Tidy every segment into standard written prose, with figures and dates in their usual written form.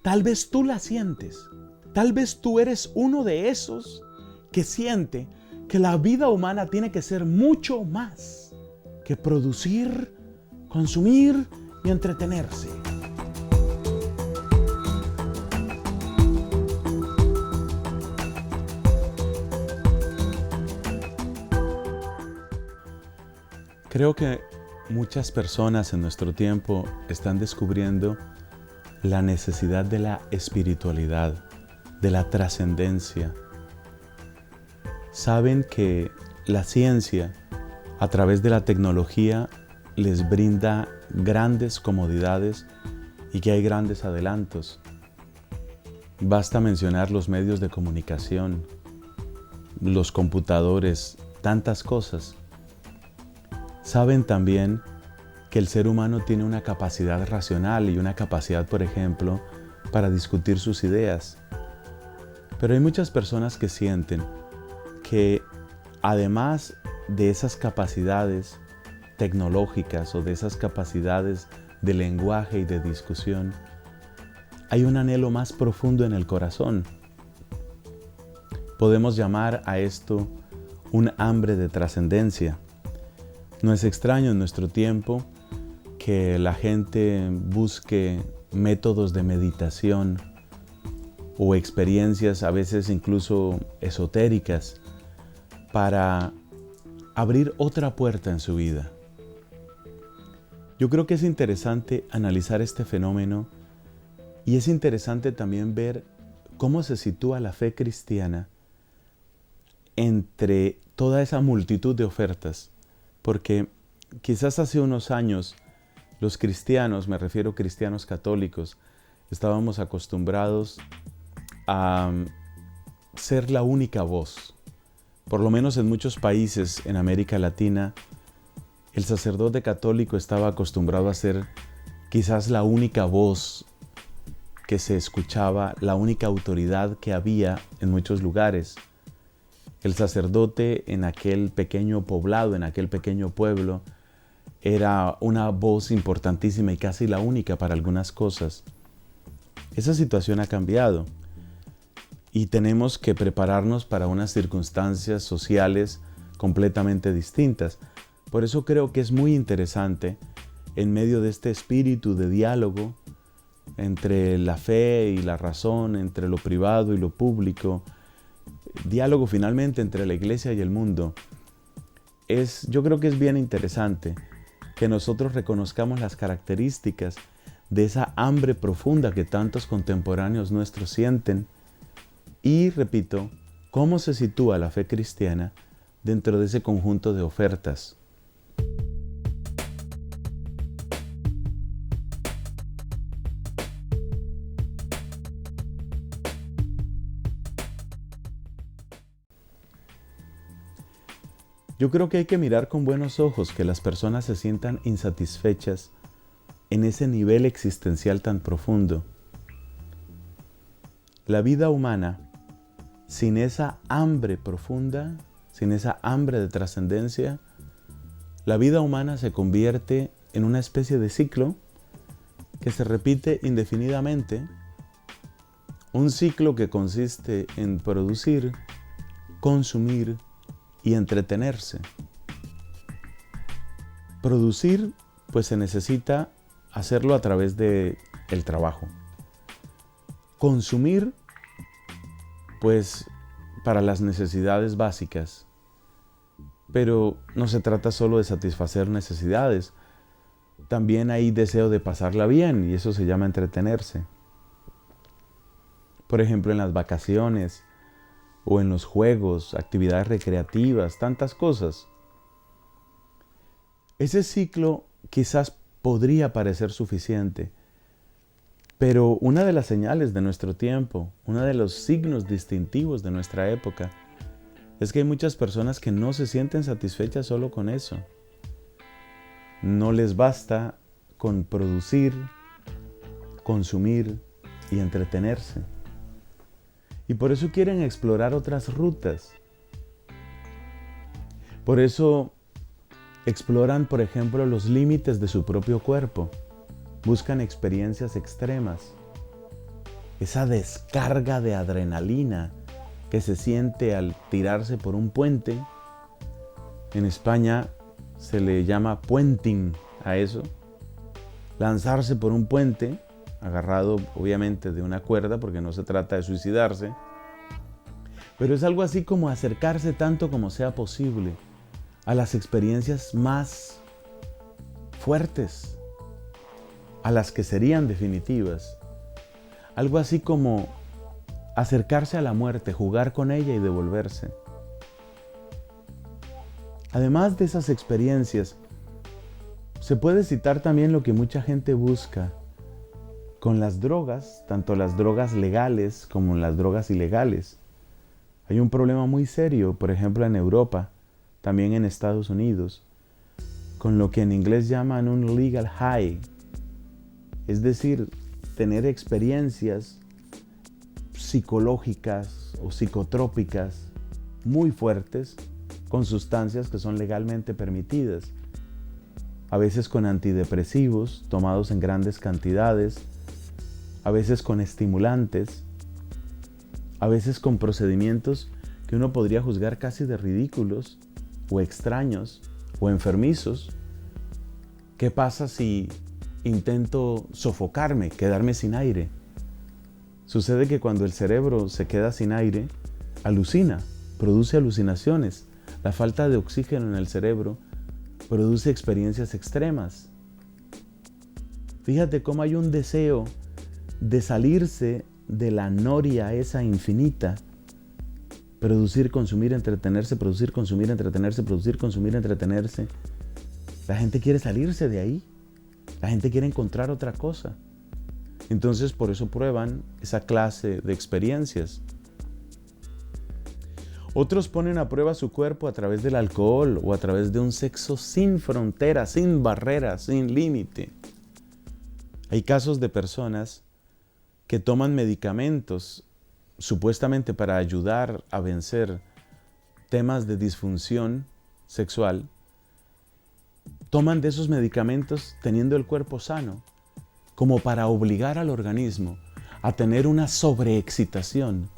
Tal vez tú la sientes. Tal vez tú eres uno de esos que siente que la vida humana tiene que ser mucho más que producir, consumir y entretenerse. Creo que muchas personas en nuestro tiempo están descubriendo la necesidad de la espiritualidad, de la trascendencia. Saben que la ciencia, a través de la tecnología, les brinda grandes comodidades y que hay grandes adelantos. Basta mencionar los medios de comunicación, los computadores, tantas cosas. Saben también que el ser humano tiene una capacidad racional y una capacidad, por ejemplo, para discutir sus ideas. Pero hay muchas personas que sienten que además de esas capacidades tecnológicas o de esas capacidades de lenguaje y de discusión, hay un anhelo más profundo en el corazón. Podemos llamar a esto un hambre de trascendencia. No es extraño en nuestro tiempo que la gente busque métodos de meditación o experiencias a veces incluso esotéricas para abrir otra puerta en su vida. Yo creo que es interesante analizar este fenómeno y es interesante también ver cómo se sitúa la fe cristiana entre toda esa multitud de ofertas. Porque quizás hace unos años los cristianos, me refiero a cristianos católicos, estábamos acostumbrados a ser la única voz. Por lo menos en muchos países en América Latina, el sacerdote católico estaba acostumbrado a ser quizás la única voz que se escuchaba, la única autoridad que había en muchos lugares. El sacerdote en aquel pequeño poblado, en aquel pequeño pueblo, era una voz importantísima y casi la única para algunas cosas. Esa situación ha cambiado y tenemos que prepararnos para unas circunstancias sociales completamente distintas. Por eso creo que es muy interesante, en medio de este espíritu de diálogo entre la fe y la razón, entre lo privado y lo público, diálogo finalmente entre la iglesia y el mundo, yo creo que es bien interesante que nosotros reconozcamos las características de esa hambre profunda que tantos contemporáneos nuestros sienten y, repito, cómo se sitúa la fe cristiana dentro de ese conjunto de ofertas. Yo creo que hay que mirar con buenos ojos que las personas se sientan insatisfechas en ese nivel existencial tan profundo. La vida humana, sin esa hambre profunda, sin esa hambre de trascendencia, la vida humana se convierte en una especie de ciclo que se repite indefinidamente, un ciclo que consiste en producir, consumir y entretenerse. Producir, pues se necesita hacerlo a través del trabajo. Consumir, pues para las necesidades básicas. Pero no se trata solo de satisfacer necesidades. También hay deseo de pasarla bien y eso se llama entretenerse. Por ejemplo, en las vacaciones o en los juegos, actividades recreativas, tantas cosas. Ese ciclo quizás podría parecer suficiente, pero una de las señales de nuestro tiempo, uno de los signos distintivos de nuestra época, es que hay muchas personas que no se sienten satisfechas solo con eso. No les basta con producir, consumir y entretenerse. Y por eso quieren explorar otras rutas. Por eso exploran, por ejemplo, los límites de su propio cuerpo. Buscan experiencias extremas. esa descarga de adrenalina que se siente al tirarse por un puente. En España se le llama puenting a eso. Lanzarse por un puente, agarrado obviamente de una cuerda, porque no se trata de suicidarse. Pero es algo así como acercarse tanto como sea posible a las experiencias más fuertes, a las que serían definitivas. Algo así como acercarse a la muerte, jugar con ella y devolverse. Además de esas experiencias, se puede citar también lo que mucha gente busca con las drogas, tanto las drogas legales como las drogas ilegales. Hay un problema muy serio, por ejemplo, en Europa, también en Estados Unidos, con lo que en inglés llaman un legal high, es decir, tener experiencias psicológicas o psicotrópicas muy fuertes con sustancias que son legalmente permitidas, a veces con antidepresivos tomados en grandes cantidades, a veces con estimulantes, a veces con procedimientos que uno podría juzgar casi de ridículos o extraños o enfermizos. ¿Qué pasa si intento sofocarme, quedarme sin aire? Sucede que cuando el cerebro se queda sin aire, alucina, produce alucinaciones. La falta de oxígeno en el cerebro produce experiencias extremas. Fíjate cómo hay un deseo de salirse de la noria esa infinita. Producir, consumir, entretenerse, producir, consumir, entretenerse, producir, consumir, entretenerse. La gente quiere salirse de ahí. La gente quiere encontrar otra cosa. Entonces por eso prueban esa clase de experiencias. Otros ponen a prueba su cuerpo a través del alcohol o a través de un sexo sin fronteras, sin barreras, sin límite. Hay casos de personas que toman medicamentos supuestamente para ayudar a vencer temas de disfunción sexual. Toman de esos medicamentos teniendo el cuerpo sano, como para obligar al organismo a tener una sobreexcitación.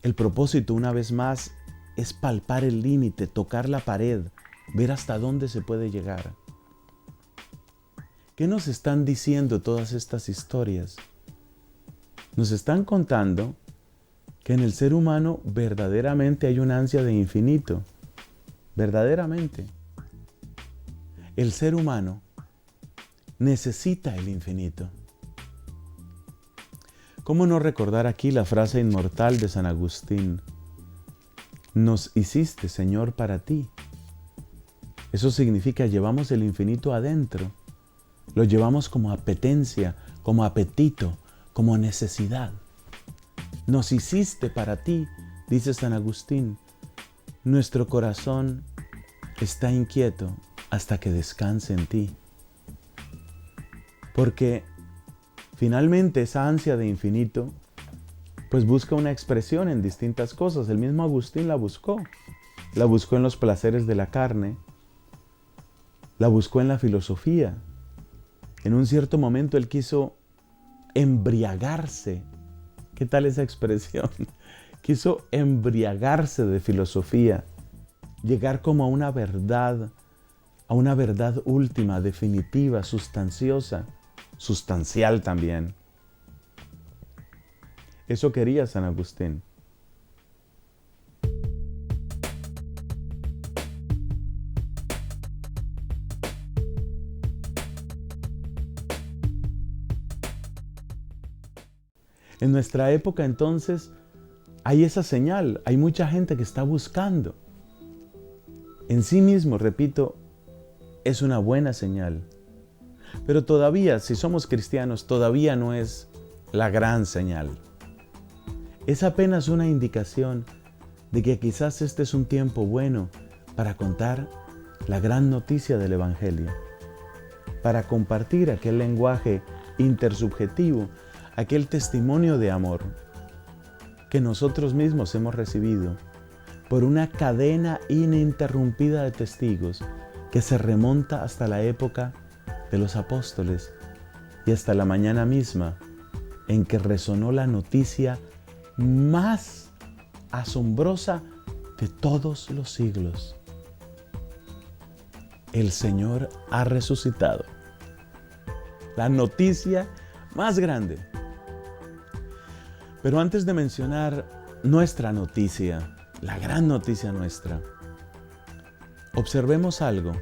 El propósito, una vez más, es palpar el límite, tocar la pared, ver hasta dónde se puede llegar. ¿Qué nos están diciendo todas estas historias? Nos están contando que en el ser humano verdaderamente hay una ansia de infinito. Verdaderamente. El ser humano necesita el infinito. ¿Cómo no recordar aquí la frase inmortal de San Agustín? Nos hiciste, Señor, para ti. Eso significa llevamos el infinito adentro. Lo llevamos como apetencia, como apetito, como necesidad. Nos hiciste para ti, dice San Agustín. Nuestro corazón está inquieto hasta que descanse en ti. Porque finalmente esa ansia de infinito pues busca una expresión en distintas cosas. El mismo Agustín la buscó. La buscó en los placeres de la carne. La buscó en la filosofía. En un cierto momento él quiso embriagarse. ¿Qué tal esa expresión? Quiso embriagarse de filosofía. Llegar como a una verdad última, definitiva, sustanciosa, sustancial también. Eso quería San Agustín. En nuestra época entonces hay esa señal, hay mucha gente que está buscando. En sí mismo, repito, es una buena señal. Pero todavía, si somos cristianos, todavía no es la gran señal. Es apenas una indicación de que quizás este es un tiempo bueno para contar la gran noticia del Evangelio, para compartir aquel lenguaje intersubjetivo, aquel testimonio de amor que nosotros mismos hemos recibido por una cadena ininterrumpida de testigos que se remonta hasta la época de los apóstoles y hasta la mañana misma en que resonó la noticia más asombrosa de todos los siglos. El Señor ha resucitado. La noticia más grande. Pero antes de mencionar nuestra noticia, la gran noticia nuestra, observemos algo.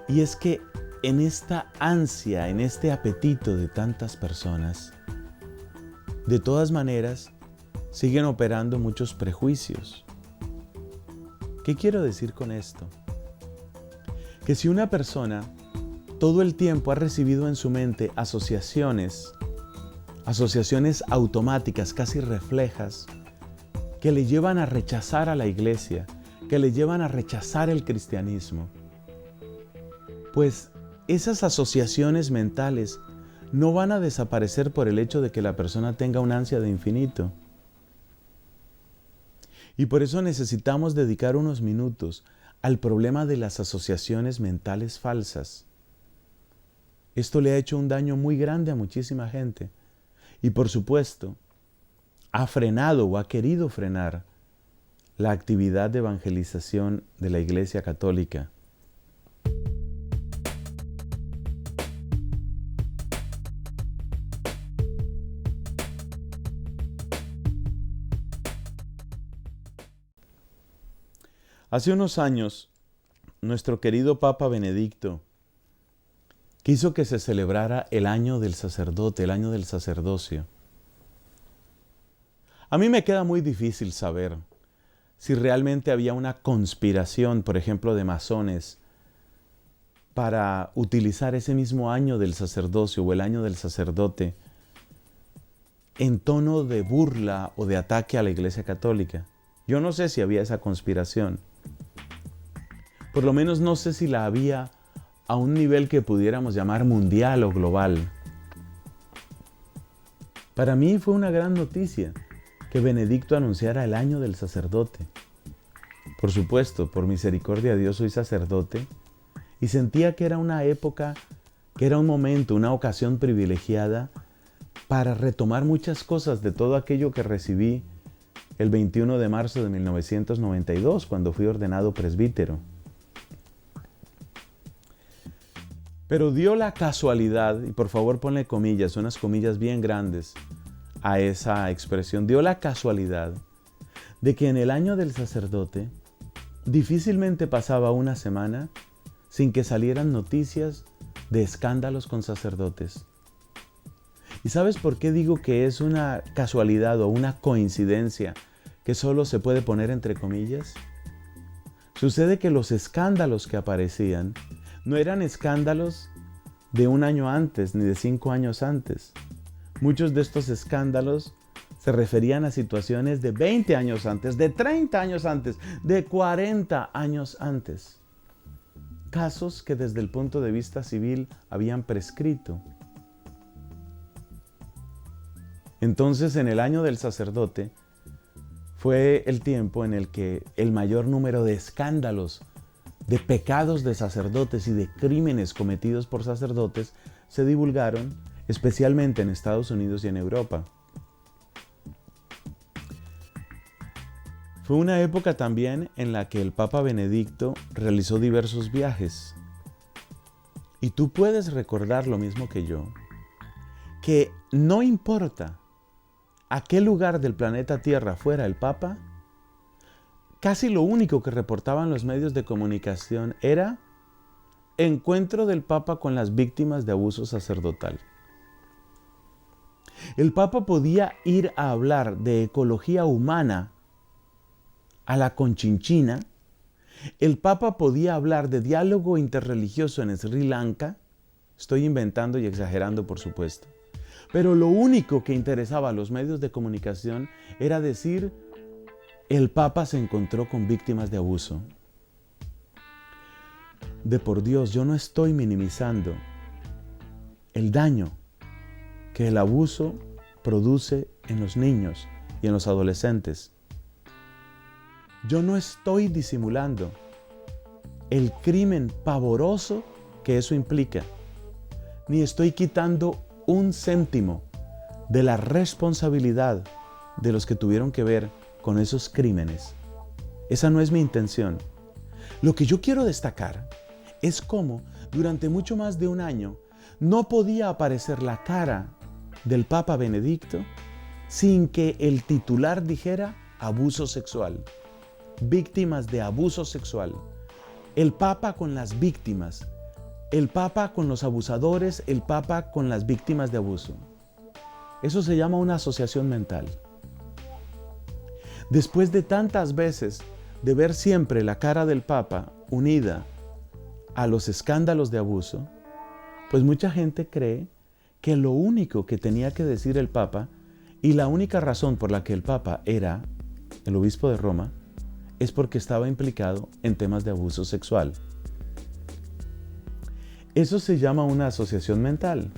Y es que en esta ansia, en este apetito de tantas personas, de todas maneras, siguen operando muchos prejuicios. ¿Qué quiero decir con esto? Que si una persona todo el tiempo ha recibido en su mente asociaciones automáticas, casi reflejas, que le llevan a rechazar a la iglesia, que le llevan a rechazar el cristianismo, pues esas asociaciones mentales no van a desaparecer por el hecho de que la persona tenga un ansia de infinito. Y por eso necesitamos dedicar unos minutos al problema de las asociaciones mentales falsas. Esto le ha hecho un daño muy grande a muchísima gente. Y por supuesto, ha frenado o ha querido frenar la actividad de evangelización de la Iglesia Católica. Hace unos años, nuestro querido Papa Benedicto quiso que se celebrara el año del sacerdote, el año del sacerdocio. A mí me queda muy difícil saber si realmente había una conspiración, por ejemplo, de masones, para utilizar ese mismo año del sacerdocio o el año del sacerdote en tono de burla o de ataque a la Iglesia Católica. Yo no sé si había esa conspiración. Por lo menos no sé si la había a un nivel que pudiéramos llamar mundial o global. Para mí fue una gran noticia que Benedicto anunciara el año del sacerdote. Por supuesto, por misericordia de Dios soy sacerdote y sentía que era una época, que era un momento, una ocasión privilegiada para retomar muchas cosas de todo aquello que recibí el 21 de marzo de 1992, cuando fui ordenado presbítero. Pero dio la casualidad, y por favor ponle comillas, unas comillas bien grandes a esa expresión, dio la casualidad de que en el año del sacerdote difícilmente pasaba una semana sin que salieran noticias de escándalos con sacerdotes. ¿Y sabes por qué digo que es una casualidad o una coincidencia que solo se puede poner entre comillas? Sucede que los escándalos que aparecían no eran escándalos de un año antes ni de 5 años antes. Muchos de estos escándalos se referían a situaciones de 20 años antes, de 30 años antes, de 40 años antes. Casos que desde el punto de vista civil habían prescrito. Entonces, en el año del sacerdote, fue el tiempo en el que el mayor número de escándalos, de pecados de sacerdotes y de crímenes cometidos por sacerdotes se divulgaron, especialmente en Estados Unidos y en Europa. Fue una época también en la que el Papa Benedicto realizó diversos viajes. Y tú puedes recordar lo mismo que yo, que no importa a qué lugar del planeta Tierra fuera el Papa, casi lo único que reportaban los medios de comunicación era encuentro del Papa con las víctimas de abuso sacerdotal. El Papa podía ir a hablar de ecología humana a la Conchinchina. El Papa podía hablar de diálogo interreligioso en Sri Lanka. Estoy inventando y exagerando, por supuesto. Pero lo único que interesaba a los medios de comunicación era decir: el Papa se encontró con víctimas de abuso. De por Dios, yo no estoy minimizando el daño que el abuso produce en los niños y en los adolescentes. Yo no estoy disimulando el crimen pavoroso que eso implica, ni estoy quitando un céntimo de la responsabilidad de los que tuvieron que ver con esos crímenes. Esa no es mi intención. Lo que yo quiero destacar es cómo durante mucho más de un año no podía aparecer la cara del Papa Benedicto sin que el titular dijera abuso sexual, víctimas de abuso sexual. El Papa con las víctimas, el Papa con los abusadores, el Papa con las víctimas de abuso. Eso se llama una asociación mental. Después de tantas veces de ver siempre la cara del Papa unida a los escándalos de abuso, pues mucha gente cree que lo único que tenía que decir el Papa y la única razón por la que el Papa era el obispo de Roma es porque estaba implicado en temas de abuso sexual. Eso se llama una asociación mental.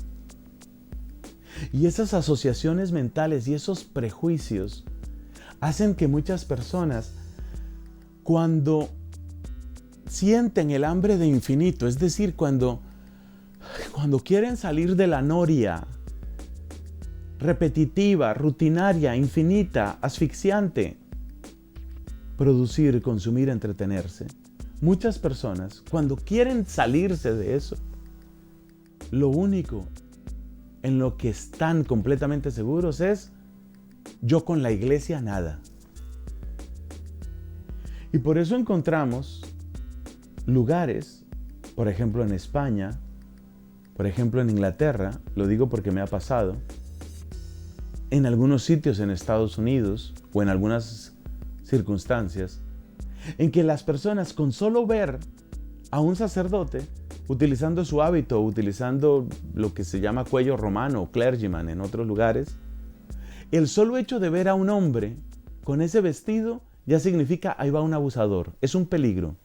Y esas asociaciones mentales y esos prejuicios hacen que muchas personas, cuando sienten el hambre de infinito, es decir, cuando quieren salir de la noria repetitiva, rutinaria, infinita, asfixiante, producir, consumir, entretenerse. Muchas personas, cuando quieren salirse de eso, lo único en lo que están completamente seguros es: yo con la iglesia nada. Y por eso encontramos lugares, por ejemplo en España, por ejemplo en Inglaterra, lo digo porque me ha pasado, en algunos sitios en Estados Unidos o en algunas circunstancias, en que las personas con solo ver a un sacerdote utilizando su hábito, utilizando lo que se llama cuello romano o clergyman en otros lugares, el solo hecho de ver a un hombre con ese vestido ya significa ahí va un abusador, es un peligro.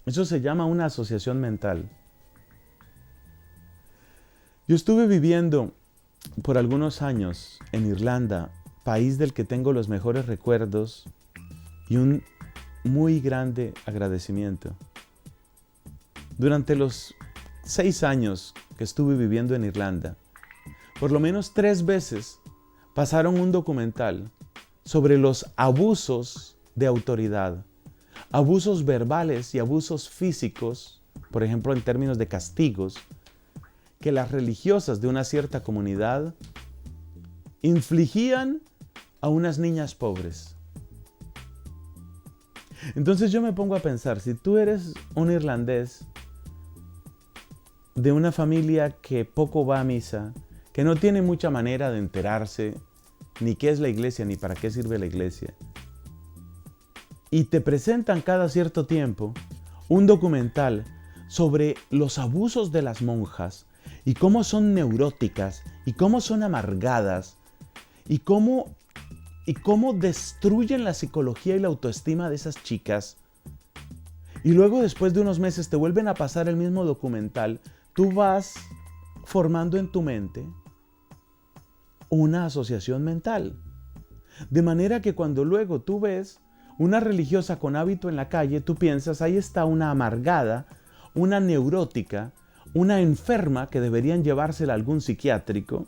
Eso se llama una asociación mental. Yo estuve viviendo por algunos años en Irlanda, país del que tengo los mejores recuerdos y un muy grande agradecimiento. Durante los 6 años que estuve viviendo en Irlanda, por lo menos 3 veces pasaron un documental sobre los abusos de autoridad, abusos verbales y abusos físicos, por ejemplo en términos de castigos, que las religiosas de una cierta comunidad infligían a unas niñas pobres. Entonces yo me pongo a pensar, si tú eres un irlandés de una familia que poco va a misa, que no tiene mucha manera de enterarse ni qué es la iglesia ni para qué sirve la iglesia, y te presentan cada cierto tiempo un documental sobre los abusos de las monjas y cómo son neuróticas y cómo son amargadas y cómo destruyen la psicología y la autoestima de esas chicas, y luego después de unos meses te vuelven a pasar el mismo documental, tú vas formando en tu mente una asociación mental. De manera que cuando luego tú ves una religiosa con hábito en la calle, tú piensas, ahí está una amargada, una neurótica, una enferma que deberían llevársela a algún psiquiátrico,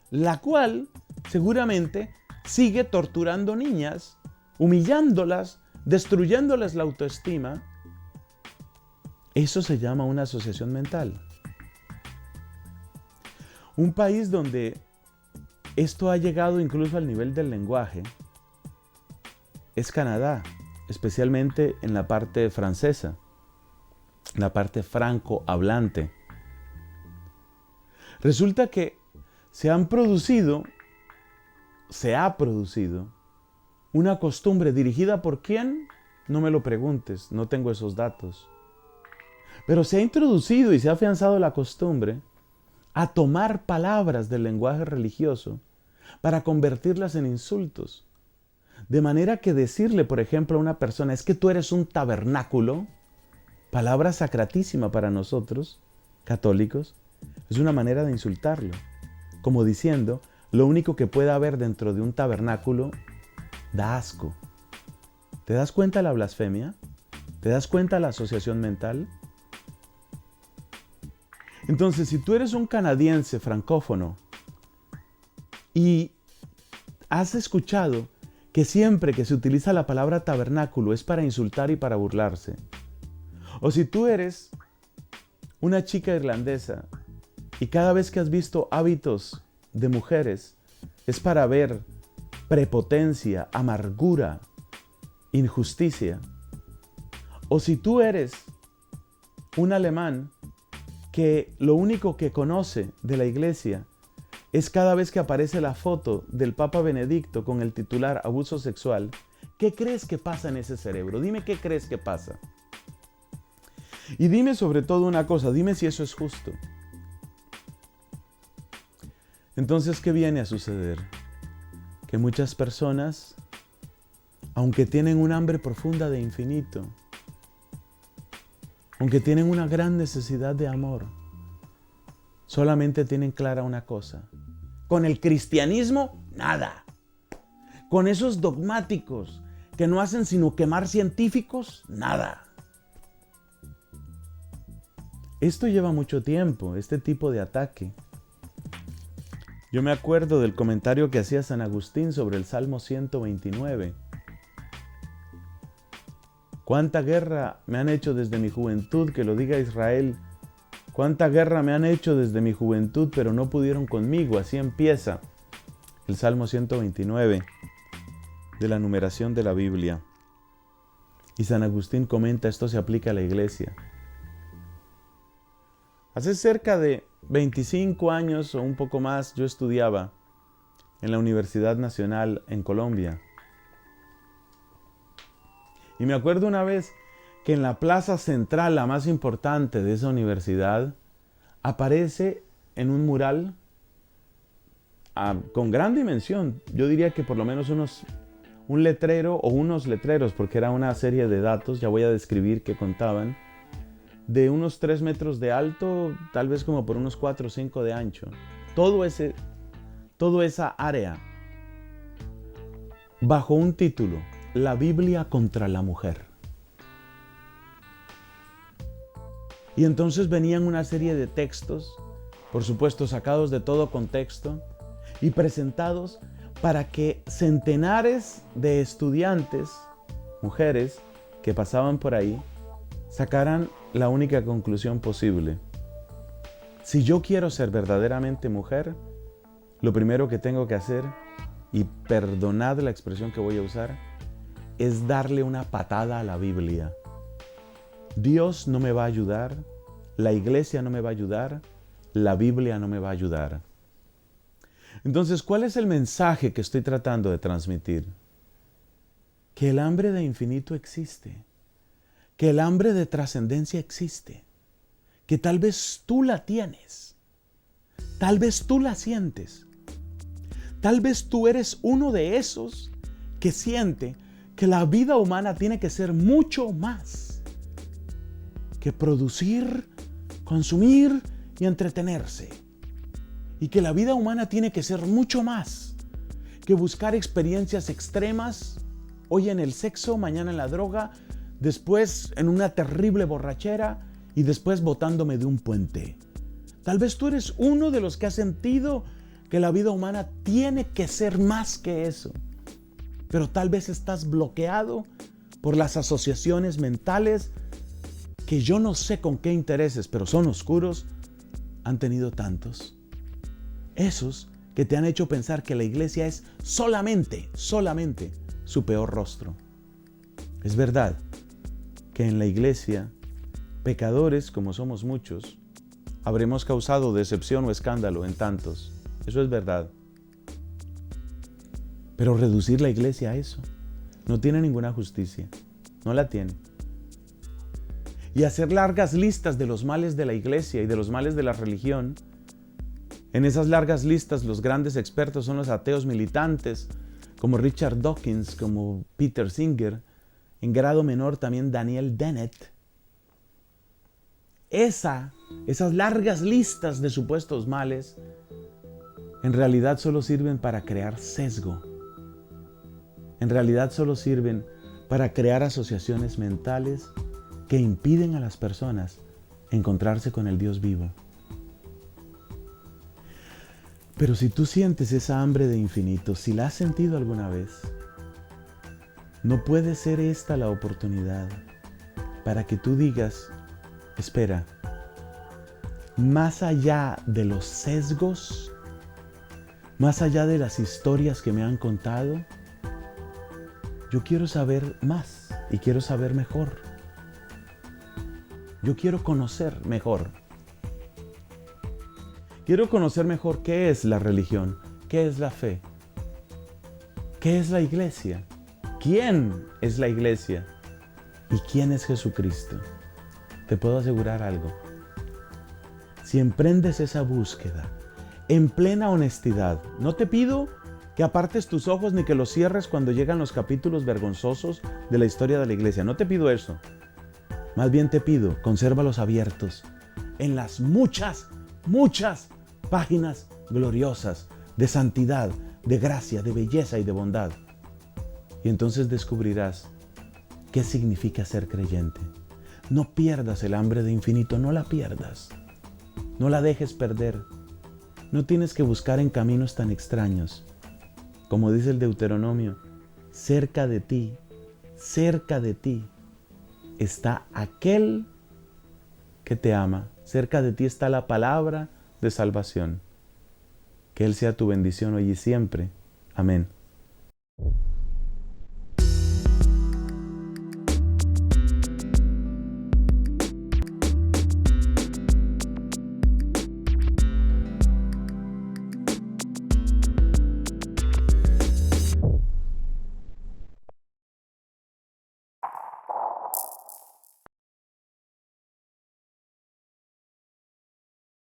la cual seguramente sigue torturando niñas, humillándolas, destruyéndoles la autoestima. Eso se llama una asociación mental. Un país donde esto ha llegado incluso al nivel del lenguaje es Canadá, especialmente en la parte francesa, la parte franco-hablante. Resulta que se ha producido una costumbre dirigida por quién, no me lo preguntes, no tengo esos datos. Pero se ha introducido y se ha afianzado la costumbre a tomar palabras del lenguaje religioso para convertirlas en insultos. De manera que decirle, por ejemplo, a una persona, es que tú eres un tabernáculo, palabra sacratísima para nosotros, católicos, es una manera de insultarlo. Como diciendo, lo único que puede haber dentro de un tabernáculo da asco. ¿Te das cuenta de la blasfemia? ¿Te das cuenta de la asociación mental? Entonces, si tú eres un canadiense francófono y has escuchado que siempre que se utiliza la palabra tabernáculo es para insultar y para burlarse, o si tú eres una chica irlandesa y cada vez que has visto hábitos de mujeres es para ver prepotencia, amargura, injusticia, o si tú eres un alemán que lo único que conoce de la iglesia es cada vez que aparece la foto del Papa Benedicto con el titular abuso sexual, ¿qué crees que pasa en ese cerebro? Dime qué crees que pasa. Y dime sobre todo una cosa, dime si eso es justo. Entonces, ¿qué viene a suceder? Que muchas personas, aunque tienen un hambre profunda de infinito, aunque tienen una gran necesidad de amor, solamente tienen clara una cosa. Con el cristianismo, nada. Con esos dogmáticos que no hacen sino quemar científicos, nada. Esto lleva mucho tiempo, este tipo de ataque. Yo me acuerdo del comentario que hacía San Agustín sobre el Salmo 129. ¿Cuánta guerra me han hecho desde mi juventud? Que lo diga Israel. ¿Cuánta guerra me han hecho desde mi juventud, pero no pudieron conmigo? Así empieza el Salmo 129 de la numeración de la Biblia. Y San Agustín comenta, esto se aplica a la iglesia. Hace cerca de 25 años o un poco más yo estudiaba en la Universidad Nacional en Colombia. Y me acuerdo una vez que en la plaza central, la más importante de esa universidad, aparece en un mural con gran dimensión. Yo diría que por lo menos un letrero o unos letreros, porque era una serie de datos, ya voy a describir que contaban, de unos 3 metros de alto, tal vez como por unos 4 o 5 de ancho. Toda esa área, bajo un título, La Biblia contra la mujer. Y entonces venían una serie de textos, por supuesto sacados de todo contexto, y presentados para que centenares de estudiantes, mujeres, que pasaban por ahí, sacaran la única conclusión posible. Si yo quiero ser verdaderamente mujer, lo primero que tengo que hacer, y perdonad la expresión que voy a usar, es darle una patada a la Biblia. Dios no me va a ayudar, la iglesia no me va a ayudar, la Biblia no me va a ayudar. Entonces, ¿cuál es el mensaje que estoy tratando de transmitir? Que el hambre de infinito existe, que el hambre de trascendencia existe, que tal vez tú la tienes, tal vez tú la sientes, tal vez tú eres uno de esos que siente que la vida humana tiene que ser mucho más que producir, consumir y entretenerse. Y que la vida humana tiene que ser mucho más que buscar experiencias extremas, hoy en el sexo, mañana en la droga, después en una terrible borrachera y después botándome de un puente. Tal vez tú eres uno de los que ha sentido que la vida humana tiene que ser más que eso. Pero tal vez estás bloqueado por las asociaciones mentales que yo no sé con qué intereses, pero son oscuros, han tenido tantos. Esos que te han hecho pensar que la iglesia es solamente su peor rostro. Es verdad que en la iglesia, pecadores como somos muchos, habremos causado decepción o escándalo en tantos. Eso es verdad. Pero reducir la iglesia a eso no tiene ninguna justicia. No la tiene. Y hacer largas listas de los males de la iglesia y de los males de la religión. En esas largas listas los grandes expertos son los ateos militantes, como Richard Dawkins, como Peter Singer, en grado menor también Daniel Dennett. Esas largas listas de supuestos males en realidad solo sirven para crear sesgo. En realidad solo sirven para crear asociaciones mentales que impiden a las personas encontrarse con el Dios vivo. Pero si tú sientes esa hambre de infinito, si la has sentido alguna vez, ¿no puede ser esta la oportunidad para que tú digas, espera, más allá de los sesgos, más allá de las historias que me han contado, yo quiero saber más y quiero saber mejor. Yo quiero conocer mejor. Quiero conocer mejor qué es la religión, qué es la fe, qué es la iglesia, quién es la iglesia y quién es Jesucristo. Te puedo asegurar algo. Si emprendes esa búsqueda en plena honestidad, no te pido que apartes tus ojos ni que los cierres cuando llegan los capítulos vergonzosos de la historia de la iglesia. No te pido eso. Más bien te pido, consérvalos abiertos en las muchas páginas gloriosas de santidad, de gracia, de belleza y de bondad. Y entonces descubrirás qué significa ser creyente. No pierdas el hambre de infinito, no la pierdas. No la dejes perder. No tienes que buscar en caminos tan extraños. Como dice el Deuteronomio, cerca de ti está aquel que te ama. Cerca de ti está la palabra de salvación. Que Él sea tu bendición hoy y siempre. Amén.